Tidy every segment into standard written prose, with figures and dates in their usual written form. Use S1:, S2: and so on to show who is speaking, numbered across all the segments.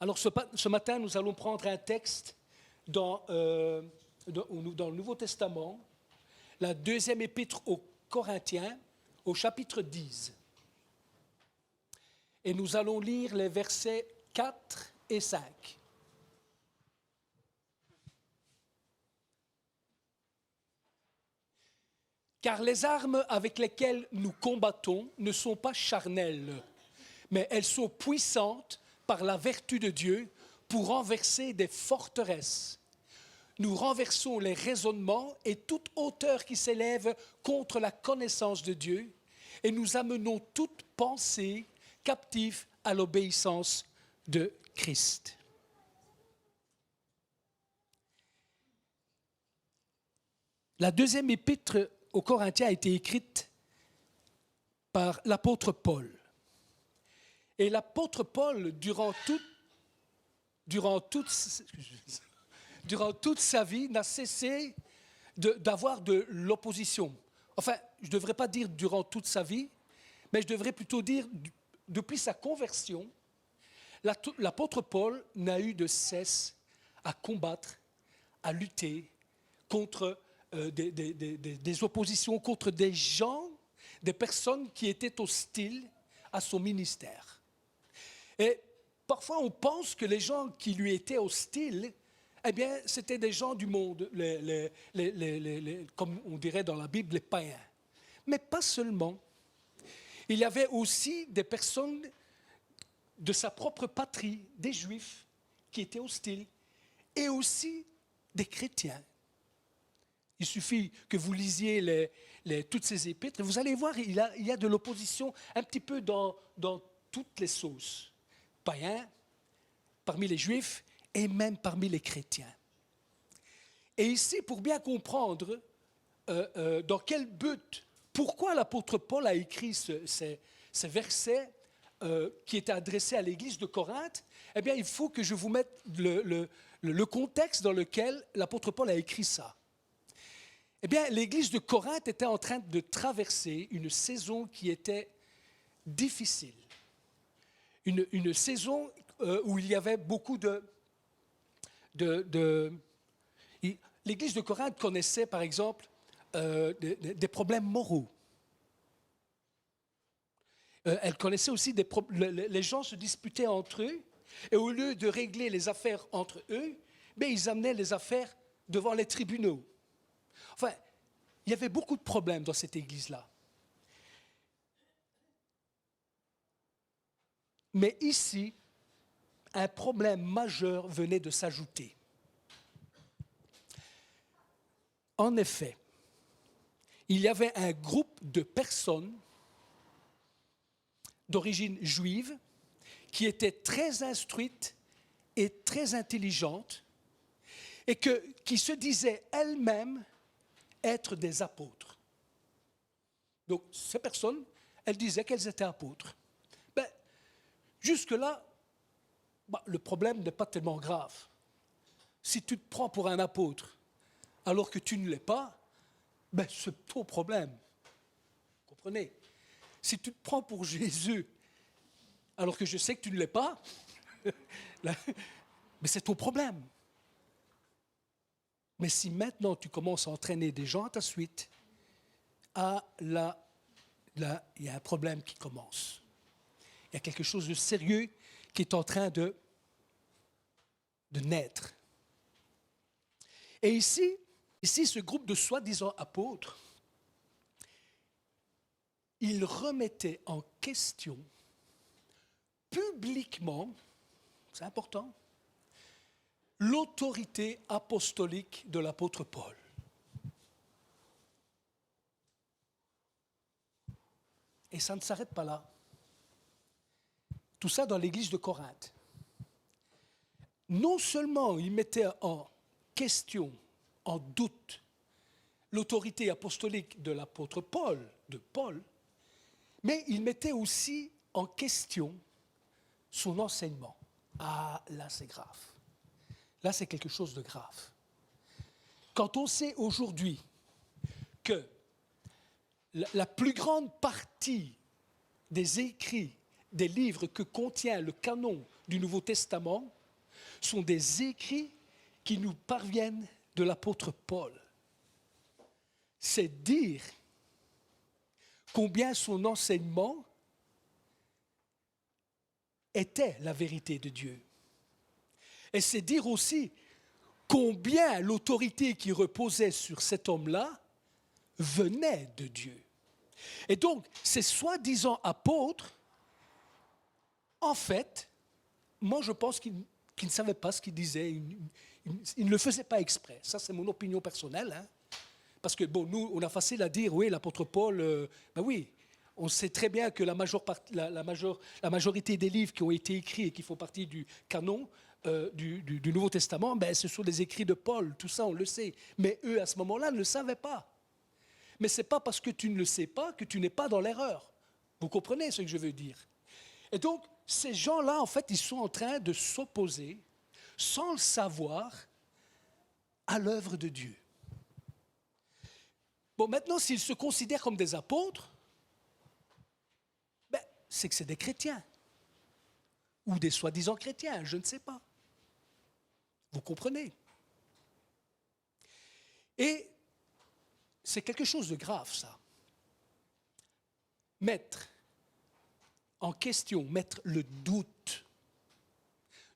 S1: Alors ce matin, nous allons prendre un texte dans le Nouveau Testament, la deuxième épître aux Corinthiens, au chapitre 10. Et nous allons lire les versets 4 et 5. Car les armes avec lesquelles nous combattons ne sont pas charnelles, mais elles sont puissantes par la vertu de Dieu pour renverser des forteresses. Nous renversons les raisonnements et toute hauteur qui s'élève contre la connaissance de Dieu, et nous amenons toute pensée captive à l'obéissance de Christ. La deuxième épître aux Corinthiens a été écrite par l'apôtre Paul. Et l'apôtre Paul, durant toute sa vie, n'a cessé d'avoir de l'opposition. Enfin, je ne devrais pas dire durant toute sa vie, mais je devrais plutôt dire depuis sa conversion, l'apôtre Paul n'a eu de cesse à combattre, à lutter contre des oppositions, contre des gens, des personnes qui étaient hostiles à son ministère. Et parfois, on pense que les gens qui lui étaient hostiles, eh bien, c'était des gens du monde, comme on dirait dans la Bible, les païens. Mais pas seulement. Il y avait aussi des personnes de sa propre patrie, des Juifs, qui étaient hostiles, et aussi des chrétiens. Il suffit que vous lisiez toutes ces épîtres, et vous allez voir, il y a de l'opposition un petit peu dans toutes les sauces. Païens, parmi les Juifs, et même parmi les chrétiens. Et ici, pour bien comprendre dans quel but, pourquoi l'apôtre Paul a écrit ces versets qui étaient adressés à l'église de Corinthe, eh bien, il faut que je vous mette le contexte dans lequel l'apôtre Paul a écrit ça. Eh bien, l'église de Corinthe était en train de traverser une saison qui était difficile. Une saison où il y avait beaucoup L'église de Corinthe connaissait, par exemple, des problèmes moraux. Elle connaissait aussi les gens se disputaient entre eux, et au lieu de régler les affaires entre eux, ils amenaient les affaires devant les tribunaux. Enfin, il y avait beaucoup de problèmes dans cette église-là. Mais ici, un problème majeur venait de s'ajouter. En effet, il y avait un groupe de personnes d'origine juive qui étaient très instruites et très intelligentes et qui se disaient elles-mêmes être des apôtres. Donc, ces personnes, elles disaient qu'elles étaient apôtres. Jusque-là, le problème n'est pas tellement grave. Si tu te prends pour un apôtre alors que tu ne l'es pas, c'est ton problème. Vous comprenez? Si tu te prends pour Jésus alors que je sais que tu ne l'es pas, c'est ton problème. Mais si maintenant tu commences à entraîner des gens à ta suite, là, il y a un problème qui commence. Il y a quelque chose de sérieux qui est en train de naître. Et ici, ce groupe de soi-disant apôtres, ils remettaient en question publiquement, c'est important, l'autorité apostolique de l'apôtre Paul. Et ça ne s'arrête pas là. Tout ça dans l'église de Corinthe. Non seulement ils mettaient en question, en doute, l'autorité apostolique de l'apôtre Paul, mais ils mettaient aussi en question son enseignement. Ah, là c'est grave. Là c'est quelque chose de grave. Quand on sait aujourd'hui que la plus grande partie des écrits des livres que contient le canon du Nouveau Testament sont des écrits qui nous parviennent de l'apôtre Paul. C'est dire combien son enseignement était la vérité de Dieu. Et c'est dire aussi combien l'autorité qui reposait sur cet homme-là venait de Dieu. Et donc, ces soi-disant apôtres, en fait, moi je pense qu'ils ne savaient pas ce qu'ils disaient, ils ne le faisaient pas exprès. Ça, c'est mon opinion personnelle. Hein. Parce que, bon, nous, on a facile à dire, oui, l'apôtre Paul, ben oui, on sait très bien que la majorité des livres qui ont été écrits et qui font partie du canon du Nouveau Testament, ben, ce sont des écrits de Paul, tout ça, on le sait. Mais eux, à ce moment-là, ne le savaient pas. Mais ce n'est pas parce que tu ne le sais pas que tu n'es pas dans l'erreur. Vous comprenez ce que je veux dire? Et donc, ces gens-là, en fait, ils sont en train de s'opposer, sans le savoir, à l'œuvre de Dieu. Bon, maintenant, s'ils se considèrent comme des apôtres, ben, c'est que c'est des chrétiens. Ou des soi-disant chrétiens, je ne sais pas. Vous comprenez? Et c'est quelque chose de grave, ça. Mettre en question, mettre le doute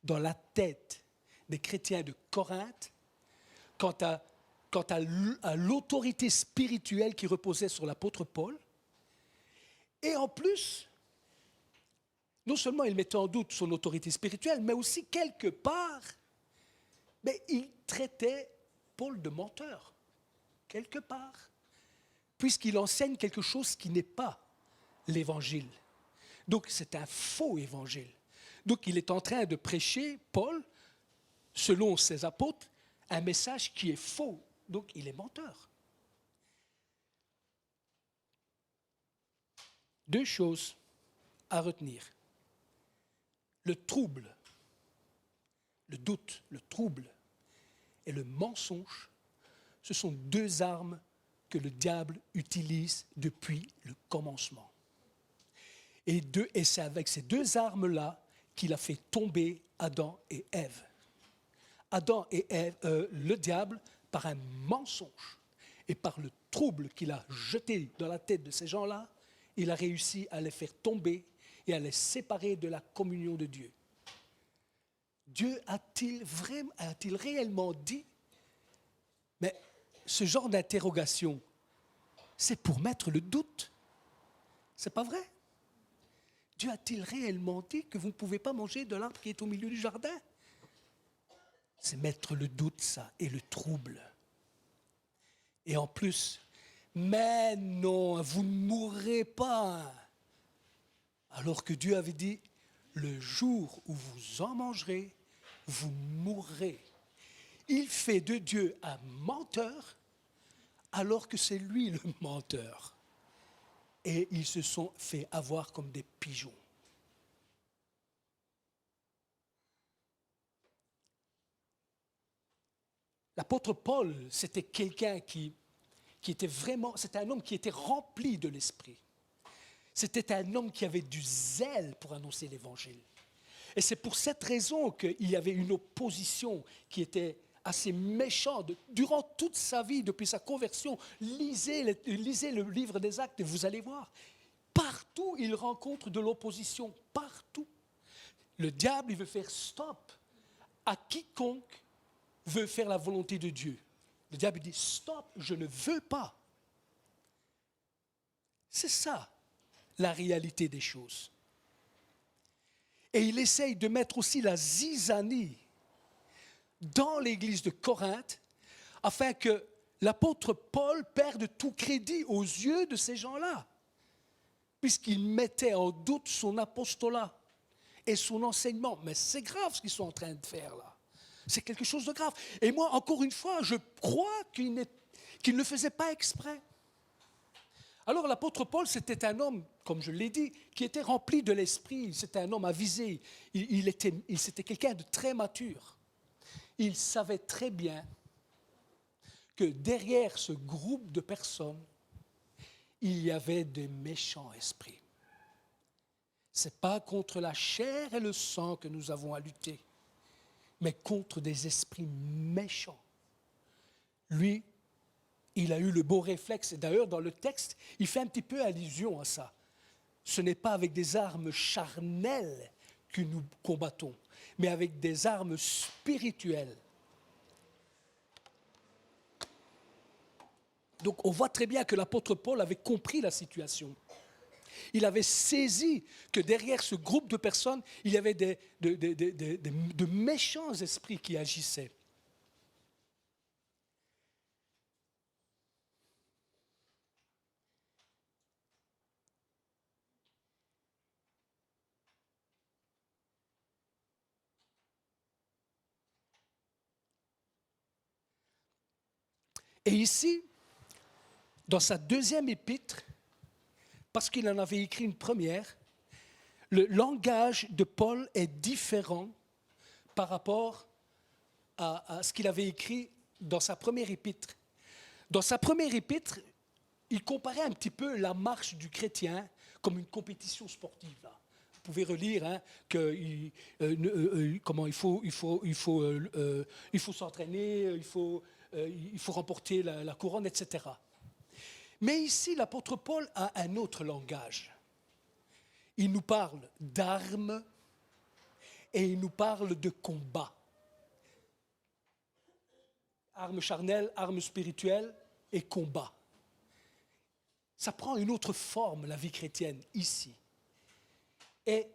S1: dans la tête des chrétiens de Corinthe quant à l'autorité spirituelle qui reposait sur l'apôtre Paul. Et en plus, non seulement il mettait en doute son autorité spirituelle, mais aussi quelque part, il traitait Paul de menteur, quelque part, puisqu'il enseigne quelque chose qui n'est pas l'évangile. Donc c'est un faux évangile. Donc il est en train de prêcher, Paul, selon ses apôtres, un message qui est faux. Donc il est menteur. Deux choses à retenir. Le trouble, le doute, le trouble et le mensonge, ce sont deux armes que le diable utilise depuis le commencement. Et c'est avec ces deux armes-là qu'il a fait tomber Adam et Ève. Adam et Ève, le diable, par un mensonge et par le trouble qu'il a jeté dans la tête de ces gens-là, il a réussi à les faire tomber et à les séparer de la communion de Dieu. Dieu a-t-il réellement dit, mais ce genre d'interrogation, c'est pour mettre le doute. C'est pas vrai? Dieu a-t-il réellement dit que vous ne pouvez pas manger de l'arbre qui est au milieu du jardin? C'est mettre le doute, ça, et le trouble. Et en plus, mais non, vous ne mourrez pas. Alors que Dieu avait dit, le jour où vous en mangerez, vous mourrez. Il fait de Dieu un menteur, alors que c'est lui le menteur. Et ils se sont fait avoir comme des pigeons. L'apôtre Paul, c'était quelqu'un qui était vraiment, c'était un homme qui était rempli de l'esprit. C'était un homme qui avait du zèle pour annoncer l'évangile. Et c'est pour cette raison qu'il y avait une opposition qui était assez méchante. Durant toute sa vie, depuis sa conversion, lisez le livre des Actes et vous allez voir. Partout, il rencontre de l'opposition. Partout. Le diable, il veut faire stop à quiconque veut faire la volonté de Dieu. Le diable dit stop, je ne veux pas. C'est ça la réalité des choses. Et il essaye de mettre aussi la zizanie dans l'église de Corinthe afin que l'apôtre Paul perde tout crédit aux yeux de ces gens-là, puisqu'il mettait en doute son apostolat et son enseignement. Mais c'est grave ce qu'ils sont en train de faire là. C'est quelque chose de grave. Et moi, encore une fois, je crois qu'il ne le faisait pas exprès. Alors l'apôtre Paul, c'était un homme, comme je l'ai dit, qui était rempli de l'esprit. C'était un homme avisé. C'était quelqu'un de très mature. Il savait très bien que derrière ce groupe de personnes, il y avait des méchants esprits. Ce n'est pas contre la chair et le sang que nous avons à lutter, mais contre des esprits méchants. Lui, il a eu le beau réflexe. Et d'ailleurs, dans le texte, il fait un petit peu allusion à ça. Ce n'est pas avec des armes charnelles que nous combattons, mais avec des armes spirituelles. Donc on voit très bien que l'apôtre Paul avait compris la situation. Il avait saisi que derrière ce groupe de personnes, il y avait de méchants esprits qui agissaient. Et ici, dans sa deuxième épître, parce qu'il en avait écrit une première, le langage de Paul est différent par rapport à ce qu'il avait écrit dans sa première épître. Dans sa première épître, il comparait un petit peu la marche du chrétien comme une compétition sportive. Là. Vous pouvez relire comment il faut s'entraîner, il faut remporter la couronne, etc. Mais ici, l'apôtre Paul a un autre langage. Il nous parle d'armes et il nous parle de combat. Armes charnelles, armes spirituelles et combat. Ça prend une autre forme, la vie chrétienne, ici. Et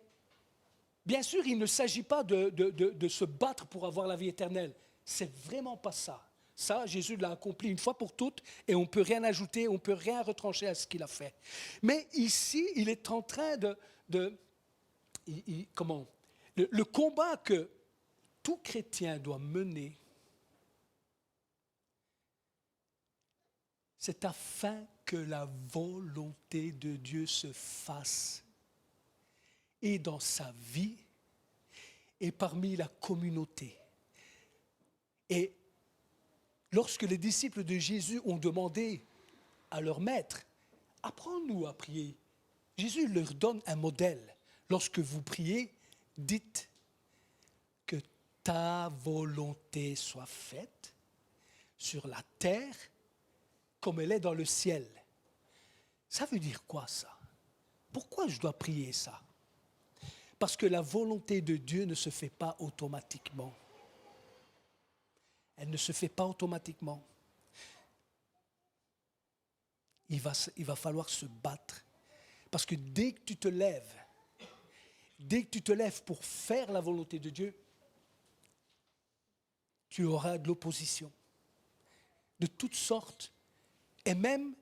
S1: bien sûr, il ne s'agit pas de se battre pour avoir la vie éternelle. C'est vraiment pas ça. Ça, Jésus l'a accompli une fois pour toutes et on ne peut rien ajouter, on ne peut rien retrancher à ce qu'il a fait. Mais ici, il est en train le combat que tout chrétien doit mener, c'est afin que la volonté de Dieu se fasse et dans sa vie et parmi la communauté. Et lorsque les disciples de Jésus ont demandé à leur maître, apprends-nous à prier, Jésus leur donne un modèle. Lorsque vous priez, dites que ta volonté soit faite sur la terre comme elle est dans le ciel. Ça veut dire quoi ça? Pourquoi je dois prier ça? Parce que la volonté de Dieu ne se fait pas automatiquement. Elle ne se fait pas automatiquement. Il va falloir se battre. Parce que dès que tu te lèves pour faire la volonté de Dieu, tu auras de l'opposition. De toutes sortes. Et même,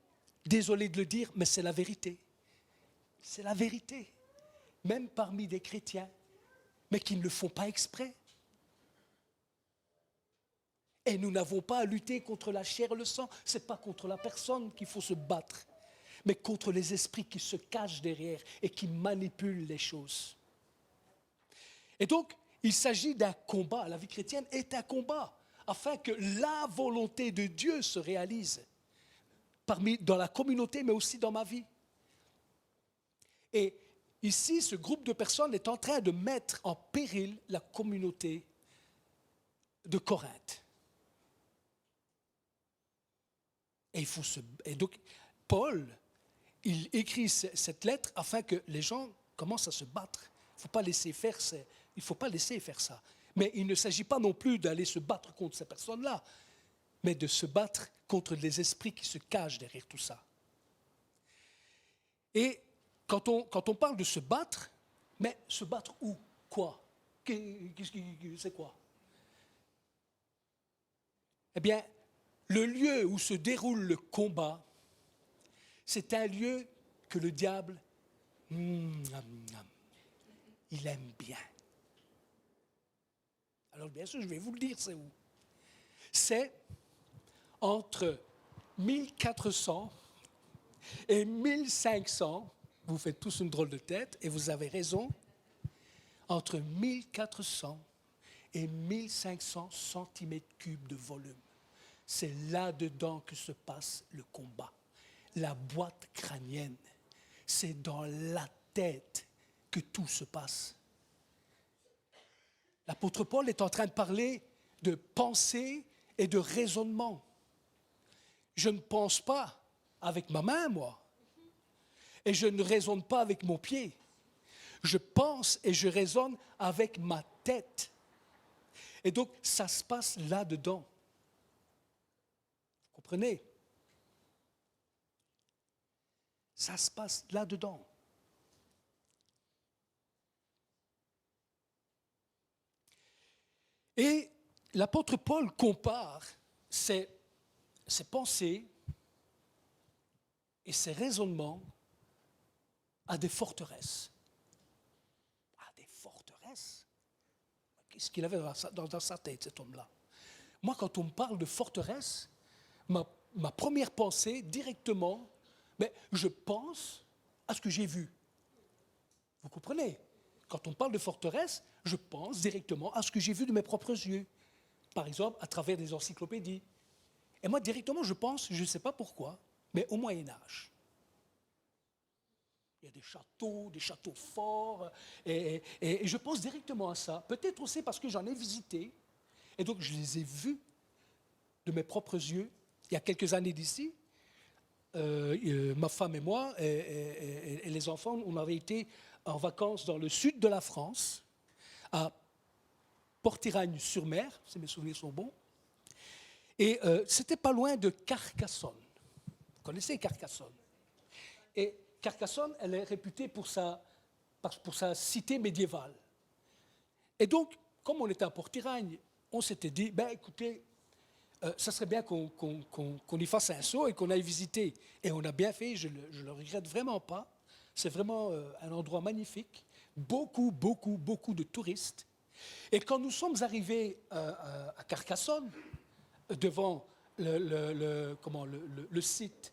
S1: désolé de le dire, mais c'est la vérité. C'est la vérité. Même parmi des chrétiens, mais qui ne le font pas exprès. Et nous n'avons pas à lutter contre la chair et le sang. Ce n'est pas contre la personne qu'il faut se battre, mais contre les esprits qui se cachent derrière et qui manipulent les choses. Et donc, il s'agit d'un combat. La vie chrétienne est un combat, afin que la volonté de Dieu se réalise dans la communauté, mais aussi dans ma vie. Et ici, ce groupe de personnes est en train de mettre en péril la communauté de Corinthe. Et donc, Paul, il écrit cette lettre afin que les gens commencent à se battre. Il ne faut pas laisser faire ça. Mais il ne s'agit pas non plus d'aller se battre contre ces personnes-là, mais de se battre contre les esprits qui se cachent derrière tout ça. Et quand on parle de se battre, mais se battre où? Quoi? C'est quoi? Eh bien, le lieu où se déroule le combat, c'est un lieu que le diable, il aime bien. Alors bien sûr, je vais vous le dire, c'est où? C'est entre 1400 et 1500, vous faites tous une drôle de tête, et vous avez raison, entre 1400 et 1500 cm3 de volume. C'est là-dedans que se passe le combat. La boîte crânienne, c'est dans la tête que tout se passe. L'apôtre Paul est en train de parler de pensée et de raisonnement. Je ne pense pas avec ma main, moi. Et je ne raisonne pas avec mon pied. Je pense et je raisonne avec ma tête. Et donc, ça se passe là-dedans. Vous comprenez? Ça se passe là-dedans. Et l'apôtre Paul compare ses pensées et ses raisonnements à des forteresses. À des forteresses? Qu'est-ce qu'il avait dans sa tête, cet homme-là? Moi, quand on me parle de forteresse, ma première pensée, directement, je pense à ce que j'ai vu. Vous comprenez? Quand on parle de forteresse, je pense directement à ce que j'ai vu de mes propres yeux. Par exemple, à travers des encyclopédies. Et moi, directement, je pense, je ne sais pas pourquoi, mais au Moyen-Âge. Il y a des châteaux forts, et je pense directement à ça. Peut-être aussi parce que j'en ai visité, et donc je les ai vus de mes propres yeux. Il y a quelques années d'ici, ma femme et moi, et les enfants, on avait été en vacances dans le sud de la France, à Port-Iragne-sur-Mer, si mes souvenirs sont bons. Et c'était pas loin de Carcassonne. Vous connaissez Carcassonne? Et Carcassonne, elle est réputée pour sa cité médiévale. Et donc, comme on était à Port-Iragne, on s'était dit, écoutez, ça serait bien qu'on y fasse un saut et qu'on aille visiter. Et on a bien fait, je ne le regrette vraiment pas. C'est vraiment un endroit magnifique. Beaucoup de touristes. Et quand nous sommes arrivés à Carcassonne, devant le site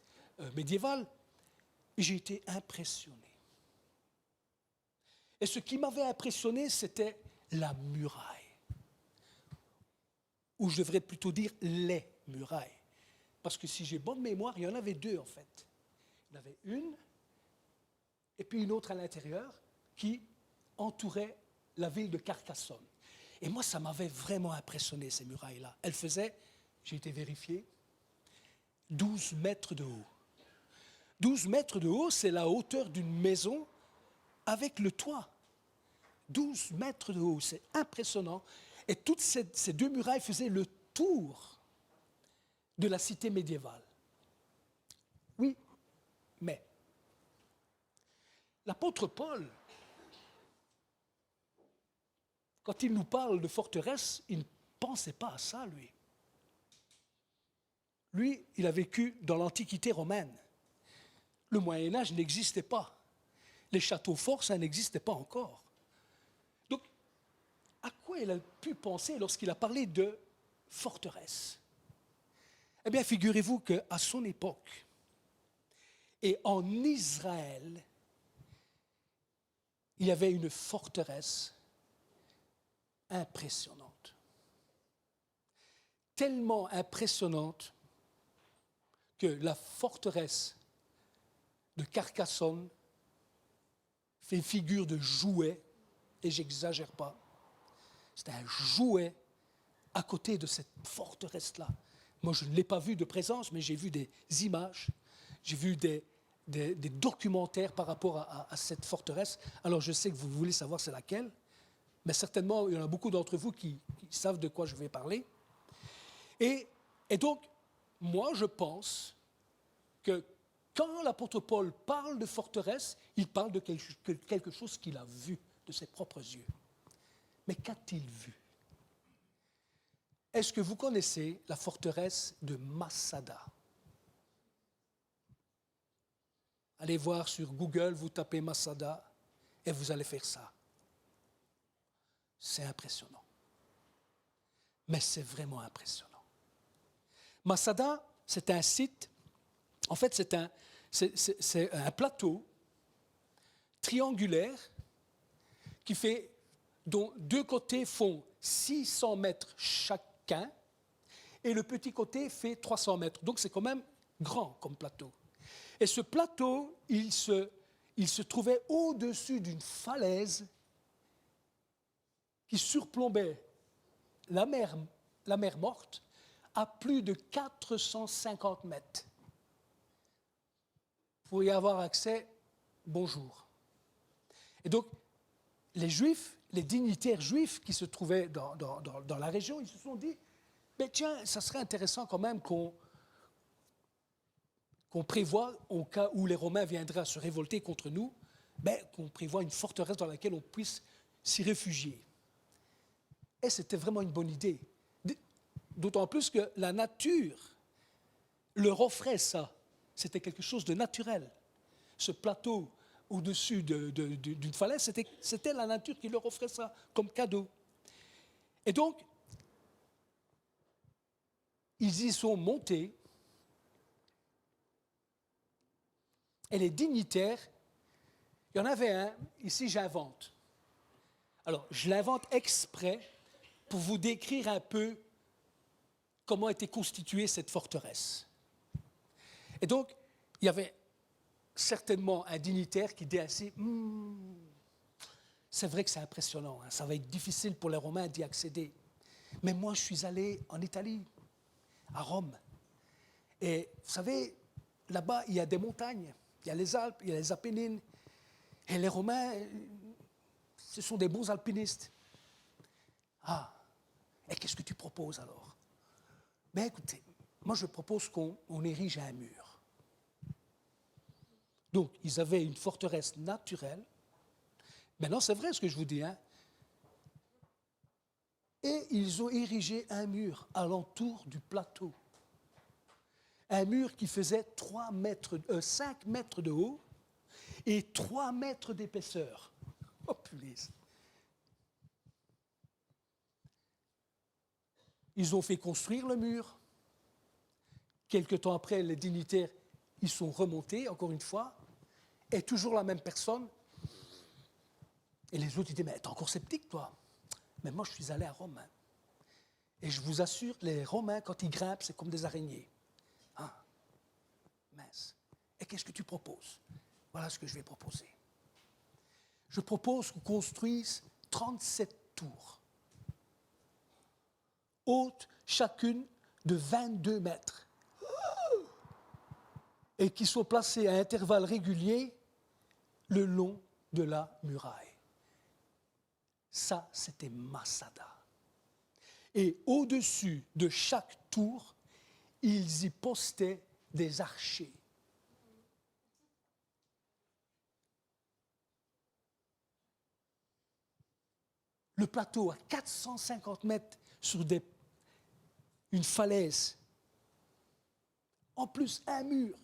S1: médiéval, j'ai été impressionné. Et ce qui m'avait impressionné, c'était la muraille. Ou je devrais plutôt dire les murailles. Parce que si j'ai bonne mémoire, il y en avait deux en fait. Il y en avait une, et puis une autre à l'intérieur, qui entourait la ville de Carcassonne. Et moi, ça m'avait vraiment impressionné, ces murailles-là. Elles faisaient, j'ai été vérifié, 12 mètres de haut. 12 mètres de haut, c'est la hauteur d'une maison avec le toit. 12 mètres de haut, c'est impressionnant. Et toutes ces deux murailles faisaient le tour de la cité médiévale. Oui, mais l'apôtre Paul, quand il nous parle de forteresse, il ne pensait pas à ça, lui. Lui, il a vécu dans l'Antiquité romaine. Le Moyen-Âge n'existait pas. Les châteaux forts, ça n'existait pas encore. Donc, à quoi il a pu penser lorsqu'il a parlé de forteresse? Eh bien, figurez-vous qu'à son époque, et en Israël, il y avait une forteresse impressionnante. Tellement impressionnante que la forteresse de Carcassonne fait figure de jouet, et j'exagère pas. C'est un jouet à côté de cette forteresse-là. Moi, je ne l'ai pas vue de présence, mais j'ai vu des images, j'ai vu des documentaires par rapport à cette forteresse. Alors, je sais que vous voulez savoir c'est laquelle, mais certainement, il y en a beaucoup d'entre vous qui savent de quoi je vais parler. Et donc, moi, je pense que quand l'apôtre Paul parle de forteresse, il parle de quelque chose qu'il a vu de ses propres yeux. Mais qu'a-t-il vu? Est-ce que vous connaissez la forteresse de Masada? Allez voir sur Google, vous tapez Masada et vous allez faire ça. C'est impressionnant. Mais c'est vraiment impressionnant. Masada, c'est un site, en fait c'est un plateau triangulaire dont deux côtés font 600 mètres chacun et le petit côté fait 300 mètres. Donc c'est quand même grand comme plateau. Et ce plateau, il il se trouvait au-dessus d'une falaise qui surplombait la mer morte à plus de 450 mètres. Pour y avoir accès, bonjour. Et donc, les Juifs, les dignitaires juifs qui se trouvaient dans la région, ils se sont dit, mais tiens, ça serait intéressant quand même qu'on prévoit, au cas où les Romains viendraient à se révolter contre nous, qu'on prévoit une forteresse dans laquelle on puisse s'y réfugier. Et c'était vraiment une bonne idée. D'autant plus que la nature leur offrait ça. C'était quelque chose de naturel. Ce plateau au-dessus d'une falaise, c'était la nature qui leur offrait ça comme cadeau. Et donc, ils y sont montés. Et les dignitaires, il y en avait un, ici j'invente. Alors, je l'invente exprès pour vous décrire un peu comment était constituée cette forteresse. Et donc, il y avait certainement un dignitaire qui dit ainsi, c'est vrai que c'est impressionnant, hein, ça va être difficile pour les Romains d'y accéder. Mais moi, je suis allé en Italie, à Rome. Et vous savez, là-bas, il y a des montagnes, il y a les Alpes, il y a les Apennines. Et les Romains, ce sont des bons alpinistes. Ah, et qu'est-ce que tu proposes alors? Ben écoutez, moi je propose qu'on érige un mur. Donc, ils avaient une forteresse naturelle. Maintenant, c'est vrai ce que je vous dis, hein? Et ils ont érigé un mur alentour du plateau. Un mur qui faisait 5 mètres de haut et 3 mètres d'épaisseur. Oh, punaise! Ils ont fait construire le mur. Quelque temps après, les dignitaires, ils sont remontés, encore une fois, et toujours la même personne. Et les autres, ils disent, mais t'es encore sceptique, toi? Mais moi, je suis allé à Rome. Hein. Et je vous assure, les Romains, quand ils grimpent, c'est comme des araignées. Ah, mince. Et qu'est-ce que tu proposes? Voilà ce que je vais proposer. Je propose qu'on construise 37 tours, hautes chacune de 22 mètres, et qui sont placées à intervalles réguliers le long de la muraille. Ça, c'était Masada. Et au-dessus de chaque tour, ils y postaient des archers. Le plateau à 450 mètres sur une falaise, en plus un mur,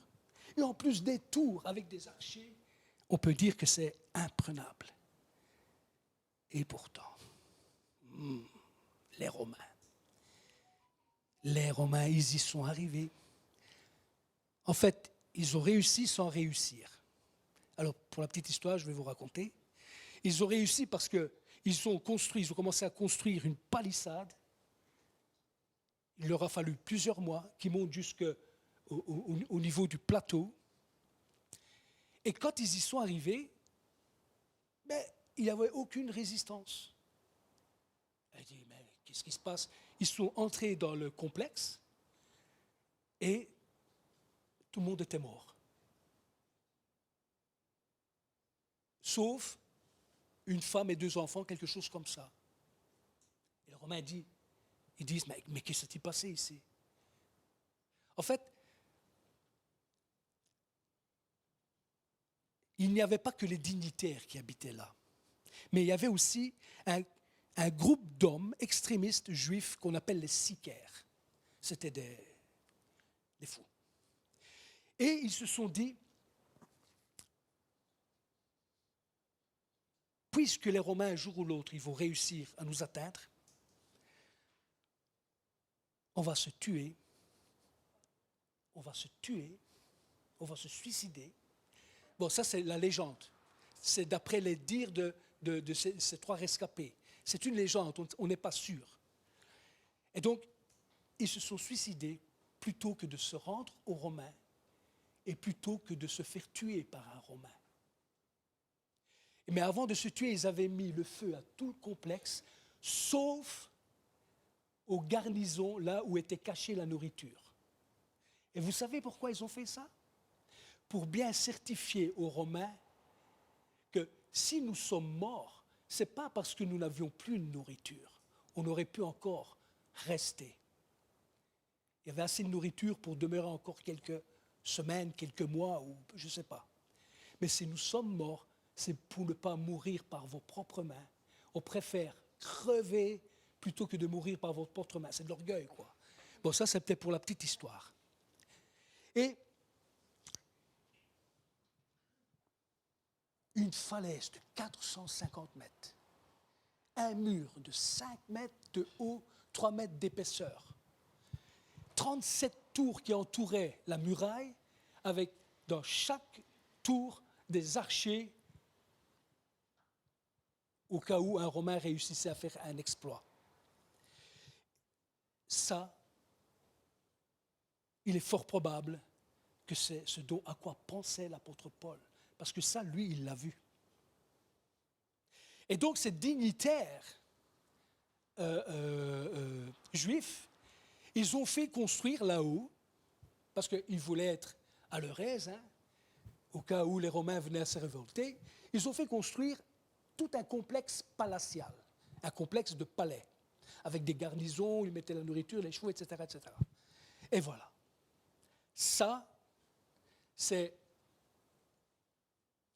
S1: et en plus des tours avec des archers, on peut dire que c'est imprenable. Et pourtant, les Romains, ils y sont arrivés. En fait, ils ont réussi sans réussir. Alors, pour la petite histoire, je vais vous raconter. Ils ont réussi parce qu'ils ont commencé à construire une palissade. Il leur a fallu plusieurs mois qui montent jusqu'au niveau du plateau. Et quand ils y sont arrivés, il n'y avait aucune résistance. Elle dit, mais qu'est-ce qui se passe? Ils sont entrés dans le complexe et tout le monde était mort. Sauf une femme et 2 enfants, quelque chose comme ça. Et les Romains disent, mais qu'est-ce qui s'est passé ici? En fait, il n'y avait pas que les dignitaires qui habitaient là, mais il y avait aussi un groupe d'hommes extrémistes juifs qu'on appelle les sicaires. C'était des fous. Et ils se sont dit, puisque les Romains, un jour ou l'autre, ils vont réussir à nous atteindre, on va se tuer, on va se suicider. Bon, ça c'est la légende. C'est d'après les dires de ces 3 rescapés. C'est une légende, on n'est pas sûr. Et donc, ils se sont suicidés plutôt que de se rendre aux Romains et plutôt que de se faire tuer par un Romain. Mais avant de se tuer, ils avaient mis le feu à tout le complexe, sauf aux garnisons, là où était cachée la nourriture. Et vous savez pourquoi ils ont fait ça? Pour bien certifier aux Romains que si nous sommes morts, ce n'est pas parce que nous n'avions plus de nourriture. On aurait pu encore rester. Il y avait assez de nourriture pour demeurer encore quelques semaines, quelques mois, ou je ne sais pas. Mais si nous sommes morts, c'est pour ne pas mourir par vos propres mains. On préfère crever plutôt que de mourir par votre propre main. C'est de l'orgueil, quoi. Bon, ça, c'est peut-être pour la petite histoire. Et une falaise de 450 mètres, un mur de 5 mètres de haut, 3 mètres d'épaisseur, 37 tours qui entouraient la muraille, avec dans chaque tour des archers, au cas où un Romain réussissait à faire un exploit. Ça, il est fort probable que c'est ce dont à quoi pensait l'apôtre Paul, parce que ça, lui, il l'a vu. Et donc, ces dignitaires juifs, ils ont fait construire là-haut, parce qu'ils voulaient être à leur aise, hein, au cas où les Romains venaient à se révolter, ils ont fait construire tout un complexe palatial, un complexe de palais, avec des garnisons, ils mettaient la nourriture, les chevaux, etc., etc. Et voilà. Ça, c'est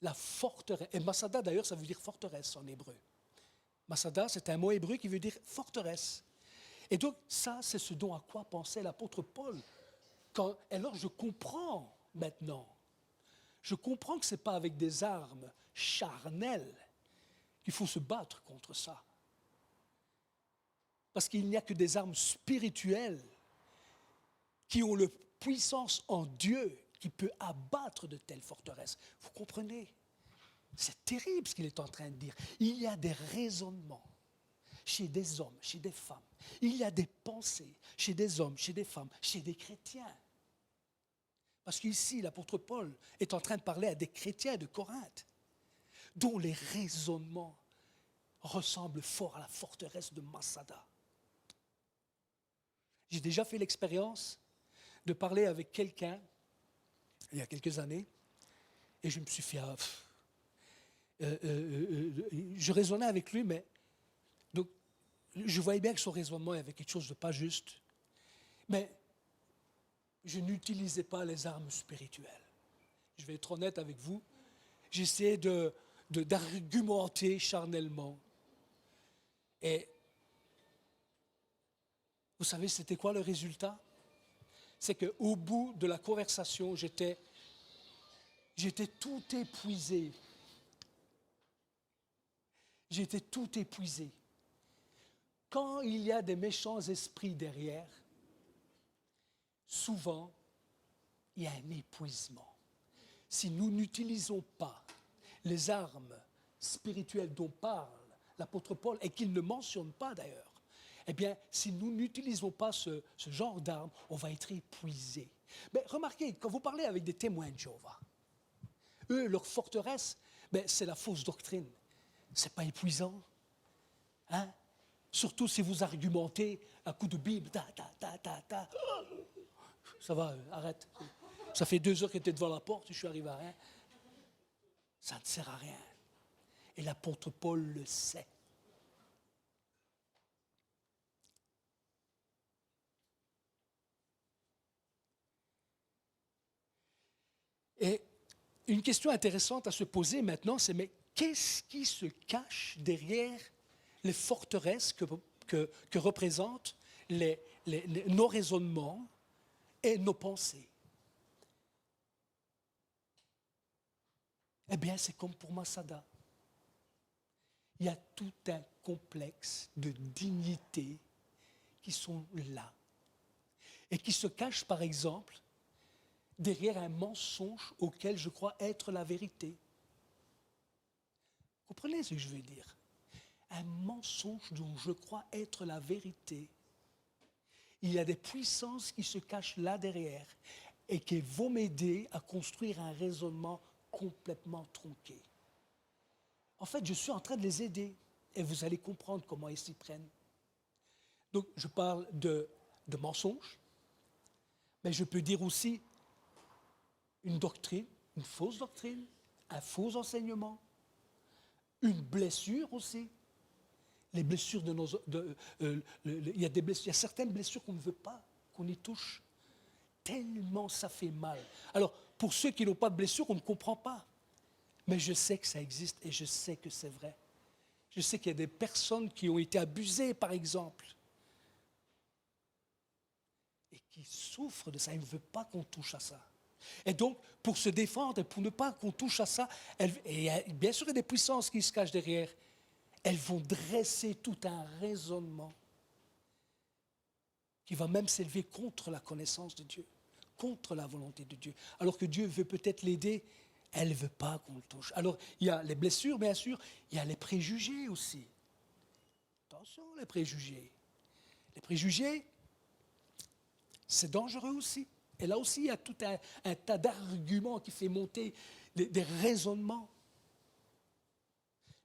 S1: la forteresse. Et Masada, d'ailleurs, ça veut dire forteresse en hébreu. Masada, c'est un mot hébreu qui veut dire forteresse. Et donc, ça, c'est ce dont à quoi pensait l'apôtre Paul. Alors, je comprends maintenant. Je comprends que ce n'est pas avec des armes charnelles qu'il faut se battre contre ça. Parce qu'il n'y a que des armes spirituelles qui ont la puissance en Dieu qui peut abattre de telles forteresses. Vous comprenez? C'est terrible ce qu'il est en train de dire. Il y a des raisonnements chez des hommes, chez des femmes. Il y a des pensées chez des hommes, chez des femmes, chez des chrétiens. Parce qu'ici, l'apôtre Paul est en train de parler à des chrétiens de Corinthe, dont les raisonnements ressemblent fort à la forteresse de Masada. J'ai déjà fait l'expérience de parler avec quelqu'un, il y a quelques années, et je me suis fait... je raisonnais avec lui, mais donc, je voyais bien que son raisonnement avait quelque chose de pas juste, mais je n'utilisais pas les armes spirituelles. Je vais être honnête avec vous, j'essayais d'argumenter charnellement. Et vous savez, c'était quoi le résultat? C'est qu'au bout de la conversation, j'étais tout épuisé. J'étais tout épuisé. Quand il y a des méchants esprits derrière, souvent, il y a un épuisement. Si nous n'utilisons pas les armes spirituelles dont parle l'apôtre Paul, et qu'il ne mentionne pas d'ailleurs, eh bien, si nous n'utilisons pas ce genre d'armes, on va être épuisé. Mais remarquez, quand vous parlez avec des témoins de Jéhovah, eux, leur forteresse, c'est la fausse doctrine. Ce n'est pas épuisant. Hein? Surtout si vous argumentez à coups de Bible. Ça va, arrête. Ça fait 2 heures que tu es devant la porte, je suis arrivé à rien. Ça ne sert à rien. Et l'apôtre Paul le sait. Et une question intéressante à se poser maintenant, c'est mais qu'est-ce qui se cache derrière les forteresses que représentent nos raisonnements et nos pensées? Eh bien, c'est comme pour Masada. Il y a tout un complexe de dignités qui sont là et qui se cachent, par exemple, derrière un mensonge auquel je crois être la vérité. Comprenez ce que je veux dire? Un mensonge dont je crois être la vérité. Il y a des puissances qui se cachent là derrière et qui vont m'aider à construire un raisonnement complètement tronqué. En fait, je suis en train de les aider et vous allez comprendre comment ils s'y prennent. Donc, je parle de mensonges, mais je peux dire aussi une doctrine, une fausse doctrine, un faux enseignement, une blessure aussi. Les blessures de nos... il y a il y a certaines blessures qu'on ne veut pas qu'on y touche. Tellement ça fait mal. Alors, pour ceux qui n'ont pas de blessure, on ne comprend pas. Mais je sais que ça existe et je sais que c'est vrai. Je sais qu'il y a des personnes qui ont été abusées, par exemple, et qui souffrent de ça. Ils ne veulent pas qu'on touche à ça. Et donc, pour se défendre et pour ne pas qu'on touche à ça, et bien sûr, il y a des puissances qui se cachent derrière. Elles vont dresser tout un raisonnement qui va même s'élever contre la connaissance de Dieu, contre la volonté de Dieu. Alors que Dieu veut peut-être l'aider, elle ne veut pas qu'on le touche. Alors, il y a les blessures, bien sûr, il y a les préjugés aussi. Attention, les préjugés. Les préjugés, c'est dangereux aussi. Et là aussi, il y a tout un tas d'arguments qui fait monter des raisonnements.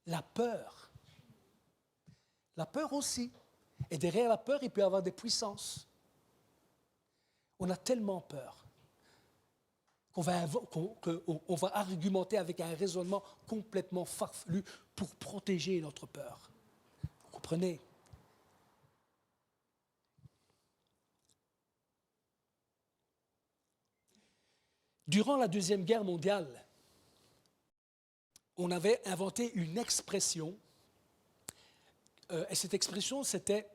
S1: La peur. La peur aussi. Et derrière la peur, il peut y avoir des puissances. On a tellement peur qu'on va argumenter avec un raisonnement complètement farfelu pour protéger notre peur. Vous comprenez? Durant la Deuxième Guerre mondiale, on avait inventé une expression, et cette expression, c'était,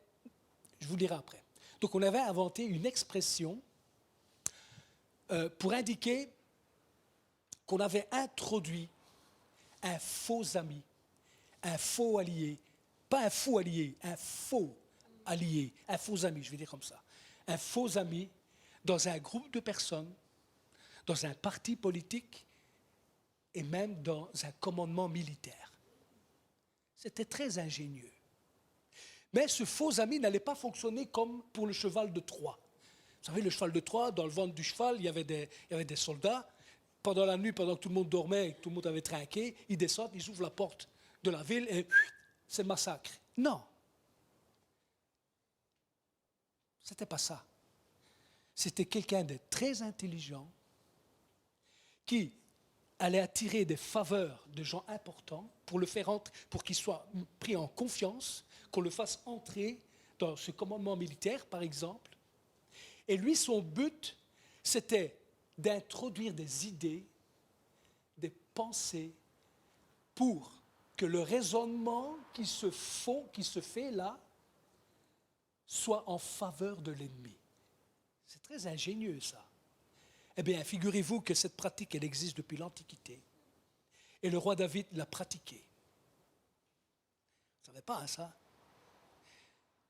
S1: je vous le dirai après. Donc, on avait inventé une expression pour indiquer qu'on avait introduit un faux ami, un faux allié, pas un faux allié, un faux allié, un faux ami, je vais dire comme ça, un faux ami dans un groupe de personnes, dans un parti politique et même dans un commandement militaire. C'était très ingénieux. Mais ce faux ami n'allait pas fonctionner comme pour le cheval de Troie. Vous savez, le cheval de Troie, dans le ventre du cheval, il y avait des soldats. Pendant la nuit, pendant que tout le monde dormait et que tout le monde avait trinqué, ils descendent, ils ouvrent la porte de la ville et c'est le massacre. Non. C'était pas ça. C'était quelqu'un de très intelligent qui allait attirer des faveurs de gens importants pour le faire entrer, pour qu'il soit pris en confiance, qu'on le fasse entrer dans ce commandement militaire, par exemple. Et lui, son but, c'était d'introduire des idées, des pensées, pour que le raisonnement qui se fait là soit en faveur de l'ennemi. C'est très ingénieux, ça. Eh bien, figurez-vous que cette pratique, elle existe depuis l'Antiquité. Et le roi David l'a pratiquée. Vous ne savez pas, hein, ça?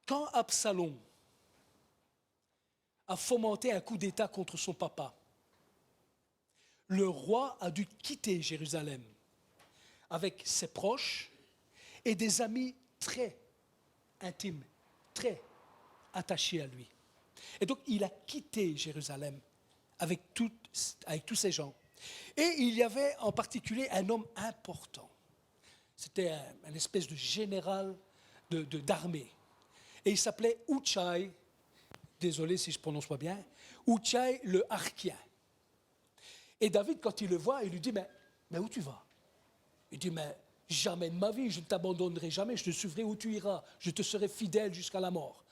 S1: Quand Absalom a fomenté un coup d'État contre son papa, le roi a dû quitter Jérusalem avec ses proches et des amis très intimes, très attachés à lui. Et donc, il a quitté Jérusalem avec tous ces gens. Et il y avait en particulier un homme important. C'était un espèce de général d'armée. Et il s'appelait Hushai, désolé si je ne prononce pas bien, Hushai le Archien. Et David, quand il le voit, il lui dit, mais où tu vas? Il dit, mais jamais de ma vie, je ne t'abandonnerai jamais, je te suivrai où tu iras, je te serai fidèle jusqu'à la mort.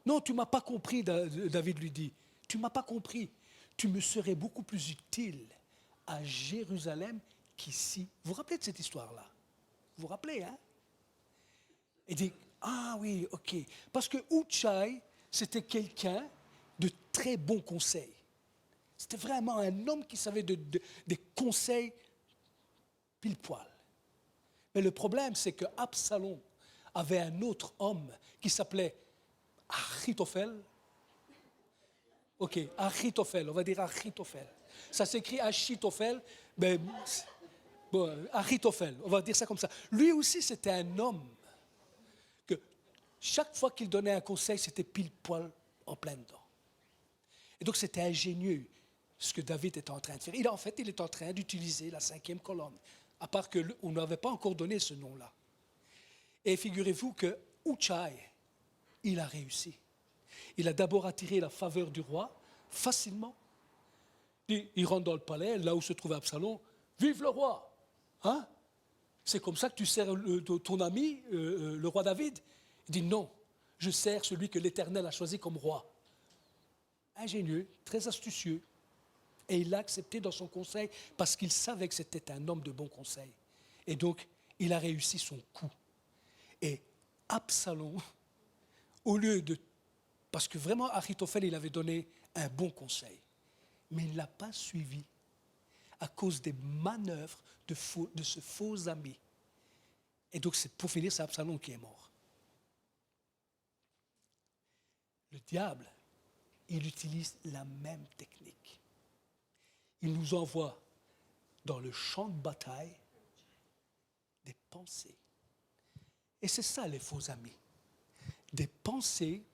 S1: Non, tu ne m'as pas compris, David lui dit. Tu ne m'as pas compris. Tu me serais beaucoup plus utile à Jérusalem qu'ici. Vous vous rappelez de cette histoire-là? Vous vous rappelez, hein? Il dit, ah oui, ok. Parce que Hushai, c'était quelqu'un de très bons conseils. C'était vraiment un homme qui savait des conseils pile poil. Mais le problème, c'est que Absalom avait un autre homme qui s'appelait Achitophel. Ok, Achitophel, on va dire Achitophel. Ça s'écrit Achitophel, mais bon, Achitophel, on va dire ça comme ça. Lui aussi, c'était un homme que chaque fois qu'il donnait un conseil, c'était pile poil en plein dedans. Et donc, c'était ingénieux ce que David était en train de faire. En fait, il est en train d'utiliser la 5e colonne. à part qu'on n'avait pas encore donné ce nom-là. Et figurez-vous que Uchai, il a réussi. Il a d'abord attiré la faveur du roi facilement. Il rentre dans le palais, là où se trouvait Absalom. Vive le roi! Hein? C'est comme ça que tu sers ton ami, le roi David? Il dit non, je sers celui que l'Éternel a choisi comme roi. Ingénieux, très astucieux. Et il l'a accepté dans son conseil parce qu'il savait que c'était un homme de bon conseil. Et donc, il a réussi son coup. Et Absalom, au lieu de... Parce que vraiment, Achitophel, il avait donné un bon conseil. Mais il ne l'a pas suivi à cause des manœuvres de ce faux ami. Et donc, pour finir, c'est Absalom qui est mort. Le diable, il utilise la même technique. Il nous envoie dans le champ de bataille des pensées. Et c'est ça les faux amis. Des pensées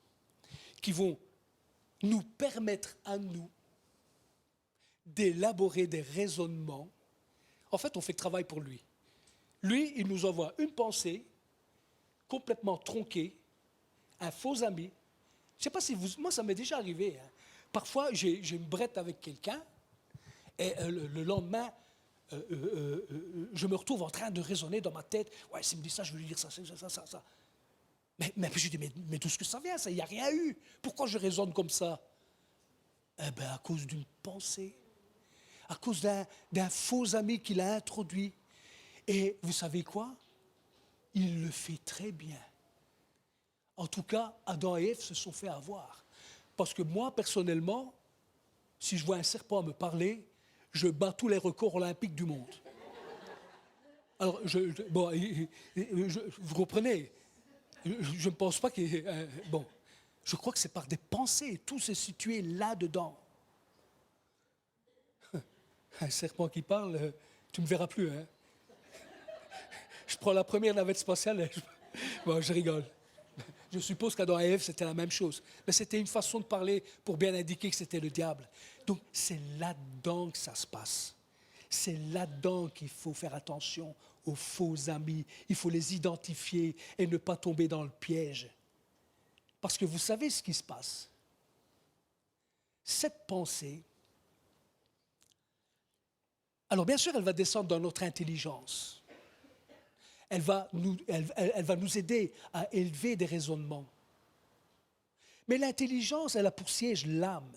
S1: qui vont nous permettre à nous d'élaborer des raisonnements. En fait, on fait le travail pour lui. Lui, il nous envoie une pensée complètement tronquée, un faux ami. Je ne sais pas si vous... Moi, ça m'est déjà arrivé. Hein. Parfois, j'ai une brette avec quelqu'un et le lendemain, je me retrouve en train de raisonner dans ma tête. Ouais, s'il me dit ça, je veux lui dire ça, ça. Mais je dis, mais d'où est-ce que ça vient, ça? Il n'y a rien eu. Pourquoi je raisonne comme ça? Eh bien, à cause d'une pensée, à cause d'un faux ami qu'il a introduit. Et vous savez quoi? Il le fait très bien. En tout cas, Adam et Ève se sont fait avoir. Parce que moi, personnellement, si je vois un serpent me parler, je bats tous les records olympiques du monde. Alors, vous comprenez? Je ne pense pas que... bon, je crois que c'est par des pensées. Tout s'est situé là-dedans. Un serpent qui parle, tu ne me verras plus. Hein? Je prends la première navette spatiale. Bon, je rigole. Je suppose qu'Adam et Ève, c'était la même chose. Mais c'était une façon de parler pour bien indiquer que c'était le diable. Donc, c'est là-dedans que ça se passe. C'est là-dedans qu'il faut faire attention aux faux amis. Il faut les identifier et ne pas tomber dans le piège. Parce que vous savez ce qui se passe. Cette pensée, alors bien sûr, elle va descendre dans notre intelligence. Elle va nous aider à élever des raisonnements. Mais l'intelligence, elle a pour siège l'âme.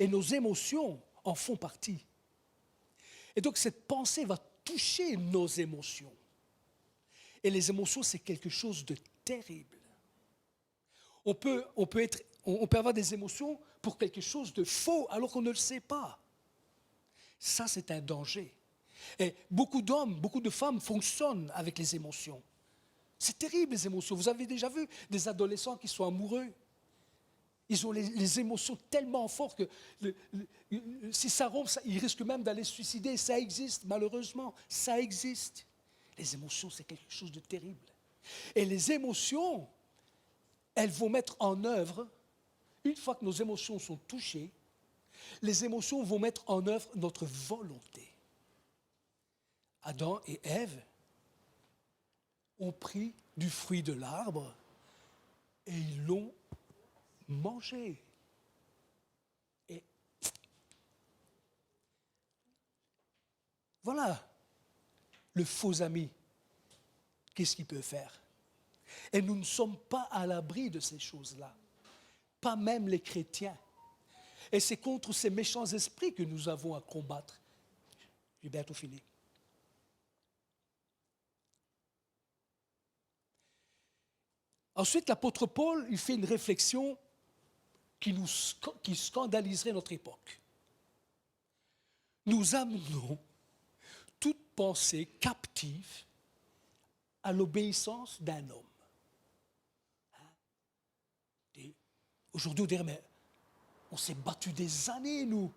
S1: Et nos émotions en font partie. Et donc cette pensée va toucher nos émotions. Et les émotions, c'est quelque chose de terrible. On peut avoir des émotions pour quelque chose de faux alors qu'on ne le sait pas. Ça, c'est un danger. Et beaucoup d'hommes, beaucoup de femmes fonctionnent avec les émotions. C'est terrible, les émotions. Vous avez déjà vu des adolescents qui sont amoureux? Ils ont les émotions tellement fortes que si ça rompt, ils risquent même d'aller se suicider. Ça existe, malheureusement. Ça existe. Les émotions, c'est quelque chose de terrible. Et les émotions, elles vont mettre en œuvre, une fois que nos émotions sont touchées, les émotions vont mettre en œuvre notre volonté. Adam et Ève ont pris du fruit de l'arbre et ils l'ont mangé. Et voilà le faux ami. Qu'est-ce qu'il peut faire? Et nous ne sommes pas à l'abri de ces choses-là. Pas même les chrétiens. Et c'est contre ces méchants esprits que nous avons à combattre. J'ai bientôt fini. Ensuite, l'apôtre Paul, il fait une réflexion qui scandaliserait notre époque. Nous amenons toute pensée captive à l'obéissance d'un homme. Aujourd'hui, on dirait, mais on s'est battu des années, nous,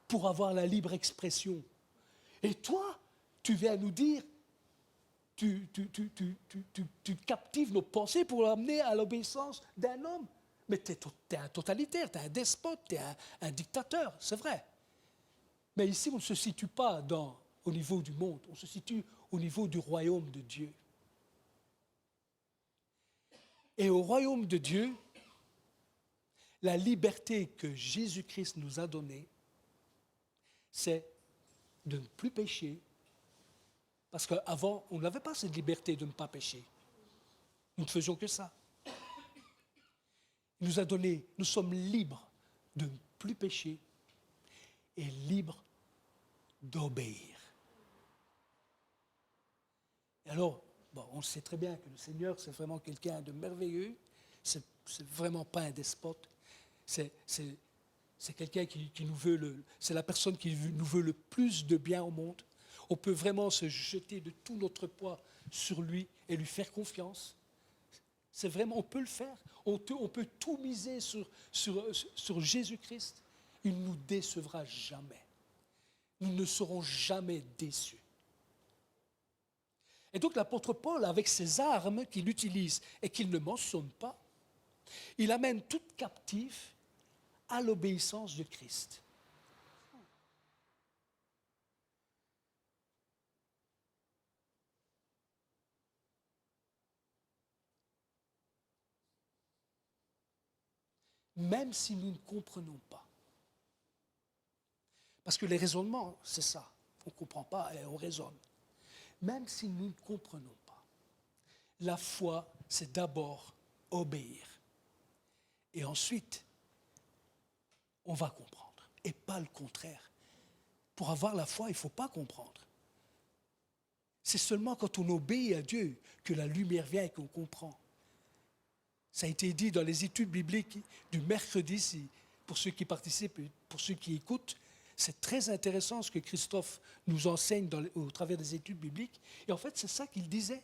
S1: pour avoir la libre expression. Et toi, tu viens nous dire, tu captives nos pensées pour l'amener à l'obéissance d'un homme. Mais tu es un totalitaire, tu es un despote, tu es un dictateur, c'est vrai. Mais ici, on ne se situe pas dans au niveau du monde, on se situe au niveau du royaume de Dieu. Et au royaume de Dieu, la liberté que Jésus-Christ nous a donnée, c'est de ne plus pécher. Parce qu'avant, on n'avait pas cette liberté de ne pas pécher. Nous ne faisions que ça. Il nous a donné, nous sommes libres de ne plus pécher et libres d'obéir. Et alors, on sait très bien que le Seigneur, c'est vraiment quelqu'un de merveilleux. C'est vraiment pas un despote. C'est quelqu'un qui nous veut, c'est la personne qui nous veut le plus de bien au monde. On peut vraiment se jeter de tout notre poids sur lui et lui faire confiance. C'est vraiment, on peut le faire. On peut tout miser sur Jésus-Christ. Il ne nous décevra jamais. Nous ne serons jamais déçus. Et donc l'apôtre Paul, avec ses armes qu'il utilise et qu'il ne mentionne pas, il amène toute captive à l'obéissance de Christ. Même si nous ne comprenons pas. Parce que les raisonnements, c'est ça. On ne comprend pas et on raisonne. Même si nous ne comprenons pas. La foi, c'est d'abord obéir. Et ensuite, on va comprendre. Et pas le contraire. Pour avoir la foi, il ne faut pas comprendre. C'est seulement quand on obéit à Dieu que la lumière vient et qu'on comprend. Ça a été dit dans les études bibliques du mercredi, pour ceux qui participent et pour ceux qui écoutent. C'est très intéressant ce que Christophe nous enseigne au travers des études bibliques. Et en fait, c'est ça qu'il disait.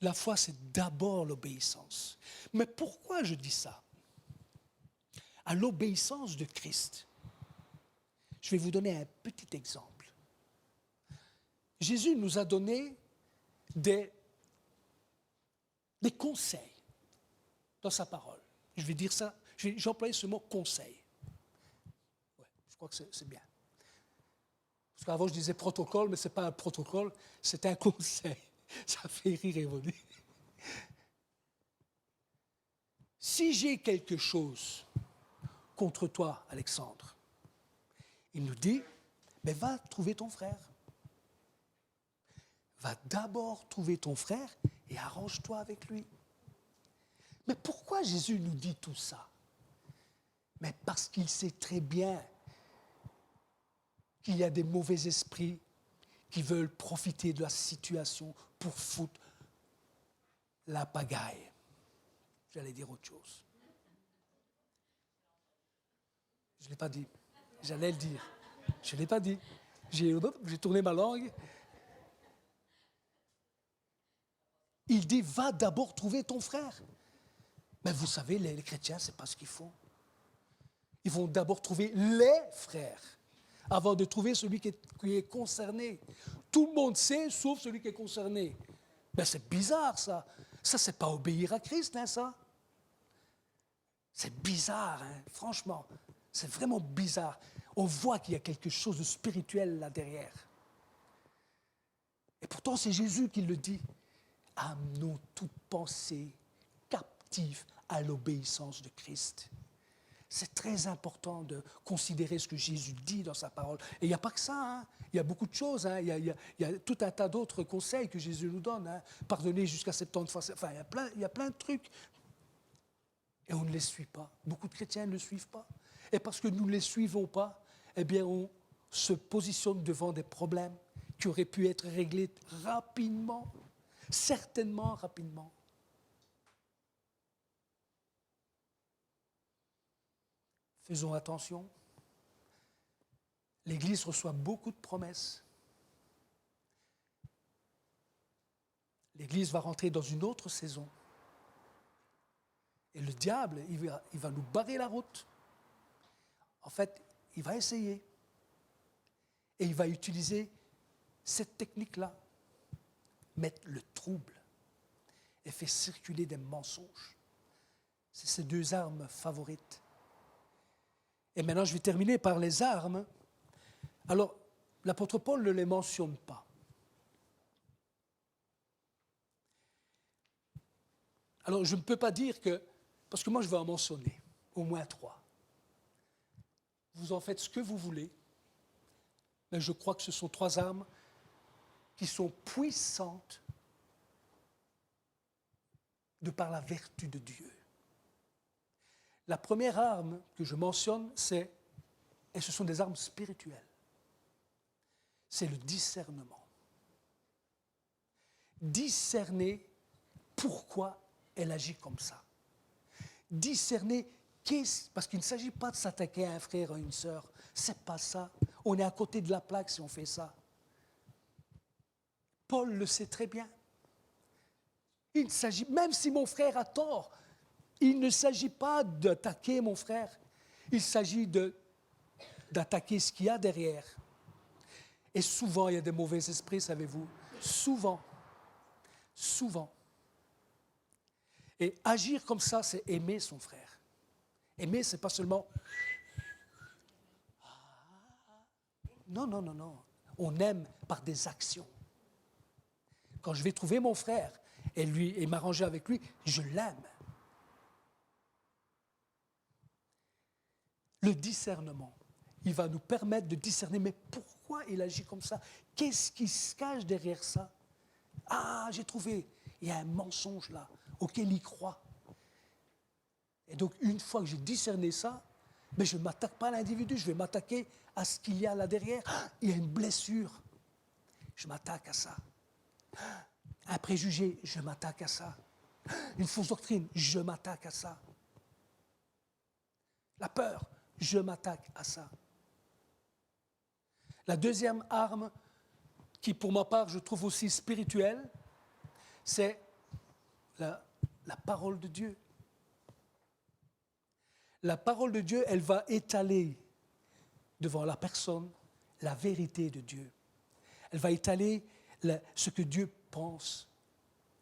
S1: La foi, c'est d'abord l'obéissance. Mais pourquoi je dis ça? À l'obéissance de Christ. Je vais vous donner un petit exemple. Jésus nous a donné des conseils dans sa parole. Je vais dire ça, j'ai employé ce mot conseil. Ouais, je crois que c'est bien. Parce qu'avant je disais protocole, mais ce n'est pas un protocole, c'est un conseil. Ça fait rire Évoluer. Si j'ai quelque chose contre toi, Alexandre, il nous dit, mais va trouver ton frère. Va d'abord trouver ton frère et arrange-toi avec lui. Mais pourquoi Jésus nous dit tout ça? Mais parce qu'il sait très bien qu'il y a des mauvais esprits qui veulent profiter de la situation pour foutre la pagaille. J'allais dire autre chose. Je ne l'ai pas dit. J'allais le dire. Je ne l'ai pas dit. J'ai tourné ma langue. Il dit, va d'abord trouver ton frère. Mais vous savez, les chrétiens, ce n'est pas ce qu'ils font. Ils vont d'abord trouver les frères avant de trouver celui qui est concerné. Tout le monde sait, sauf celui qui est concerné. Mais c'est bizarre, ça. Ça, c'est pas obéir à Christ, hein, ça. C'est bizarre, hein, franchement. C'est vraiment bizarre. On voit qu'il y a quelque chose de spirituel là derrière. Et pourtant, c'est Jésus qui le dit. Amenons toute pensée captive à l'obéissance de Christ. C'est très important de considérer ce que Jésus dit dans sa parole. Et il n'y a pas que ça, hein. Il y a beaucoup de choses. Hein. Il y a tout un tas d'autres conseils que Jésus nous donne. Hein. Pardonner jusqu'à 70 fois. Enfin, il y a plein de trucs. Et on ne les suit pas. Beaucoup de chrétiens ne les suivent pas. Et parce que nous ne les suivons pas, eh bien, on se positionne devant des problèmes qui auraient pu être réglés rapidement, certainement rapidement. Faisons attention. L'Église reçoit beaucoup de promesses. L'Église va rentrer dans une autre saison. Et le diable, il va nous barrer la route. En fait, il va essayer. Et il va utiliser cette technique-là. Mettre le trouble et faire circuler des mensonges. C'est ses deux armes favorites. Et maintenant, je vais terminer par les armes. Alors, l'apôtre Paul ne les mentionne pas. Alors, je ne peux pas dire que, parce que moi je vais en mentionner, au moins 3. Vous en faites ce que vous voulez, mais je crois que ce sont 3 armes qui sont puissantes de par la vertu de Dieu. La première arme que je mentionne, et ce sont des armes spirituelles, c'est le discernement. Discerner pourquoi elle agit comme ça. Discerner parce qu'il ne s'agit pas de s'attaquer à un frère ou à une sœur. C'est pas ça. On est à côté de la plaque si on fait ça. Paul le sait très bien. Il s'agit, même si mon frère a tort, il ne s'agit pas d'attaquer mon frère. Il s'agit d'attaquer ce qu'il y a derrière. Et souvent, il y a des mauvais esprits, savez-vous. Souvent. Et agir comme ça, c'est aimer son frère. Aimer, c'est pas seulement... Non. On aime par des actions. Quand je vais trouver mon frère et m'arranger avec lui, je l'aime. Le discernement, il va nous permettre de discerner, mais pourquoi il agit comme ça? Qu'est-ce qui se cache derrière ça? Ah, j'ai trouvé, il y a un mensonge là, auquel il croit. Et donc, une fois que j'ai discerné ça, mais je ne m'attaque pas à l'individu, je vais m'attaquer à ce qu'il y a là derrière. Ah, il y a une blessure, je m'attaque à ça. Un préjugé, je m'attaque à ça. Une fausse doctrine, je m'attaque à ça. La peur, je m'attaque à ça. La deuxième arme, qui pour ma part je trouve aussi spirituelle, c'est la parole de Dieu. La parole de Dieu, elle va étaler devant la personne la vérité de Dieu. Elle va étaler ce que Dieu pense.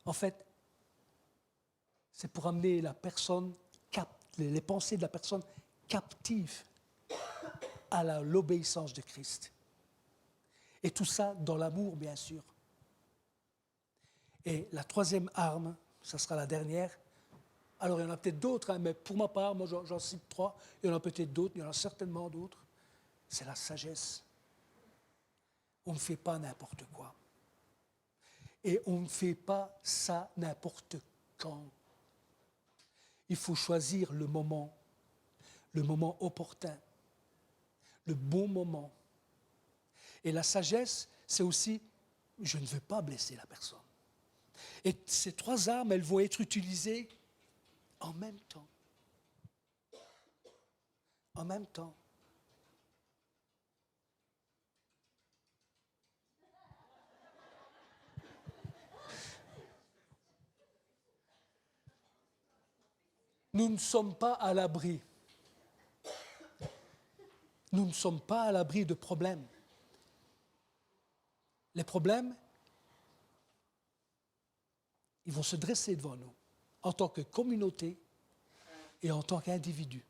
S1: En fait, c'est pour amener la personne, les pensées de la personne captive à l'obéissance de Christ. Et tout ça dans l'amour, bien sûr. Et la troisième arme, ça sera la dernière. Alors, il y en a peut-être d'autres, hein, mais pour ma part, moi j'en cite 3. Il y en a peut-être d'autres, il y en a certainement d'autres. C'est la sagesse. On ne fait pas n'importe quoi. Et on ne fait pas ça n'importe quand. Il faut choisir le moment opportun, le bon moment. Et la sagesse, c'est aussi, je ne veux pas blesser la personne. Et ces 3 armes, elles vont être utilisées en même temps. En même temps. Nous ne sommes pas à l'abri. Nous ne sommes pas à l'abri de problèmes. Les problèmes, ils vont se dresser devant nous, en tant que communauté et en tant qu'individu.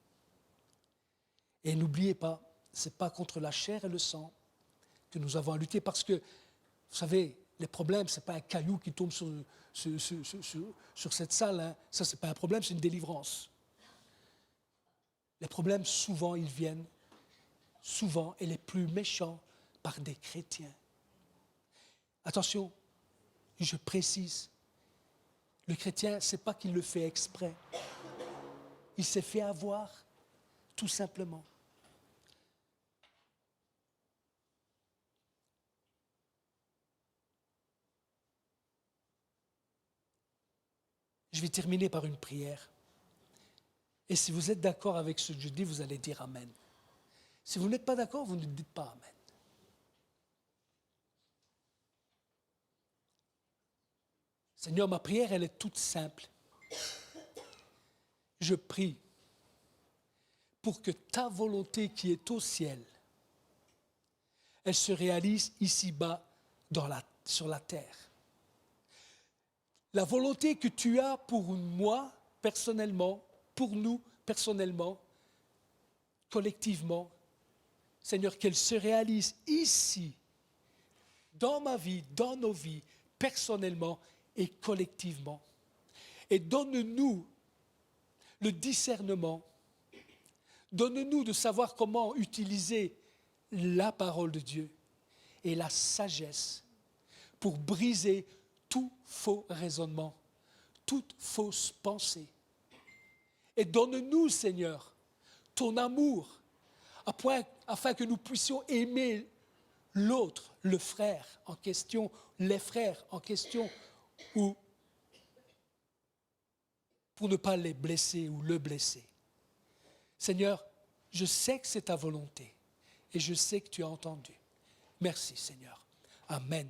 S1: Et n'oubliez pas, ce n'est pas contre la chair et le sang que nous avons à lutter, parce que, vous savez, les problèmes, ce n'est pas un caillou qui tombe sur cette salle. Hein. Ça, ce n'est pas un problème, c'est une délivrance. Les problèmes, souvent, ils viennent, souvent, et les plus méchants, par des chrétiens. Attention, je précise, le chrétien, ce n'est pas qu'il le fait exprès. Il s'est fait avoir, tout simplement. Je vais terminer par une prière. Et si vous êtes d'accord avec ce que je dis, vous allez dire Amen. Si vous n'êtes pas d'accord, vous ne dites pas Amen. Seigneur, ma prière, elle est toute simple. Je prie pour que ta volonté qui est au ciel, elle se réalise ici-bas sur la terre. La volonté que tu as pour moi, personnellement, pour nous, personnellement, collectivement, Seigneur, qu'elle se réalise ici, dans ma vie, dans nos vies, personnellement et collectivement. Et donne-nous le discernement, donne-nous de savoir comment utiliser la parole de Dieu et la sagesse pour briser tout faux raisonnement, toute fausse pensée. Et donne-nous, Seigneur, ton amour, afin que nous puissions aimer l'autre, le frère en question, les frères en question, ou pour ne pas les blesser ou le blesser. Seigneur, je sais que c'est ta volonté et je sais que tu as entendu. Merci, Seigneur. Amen.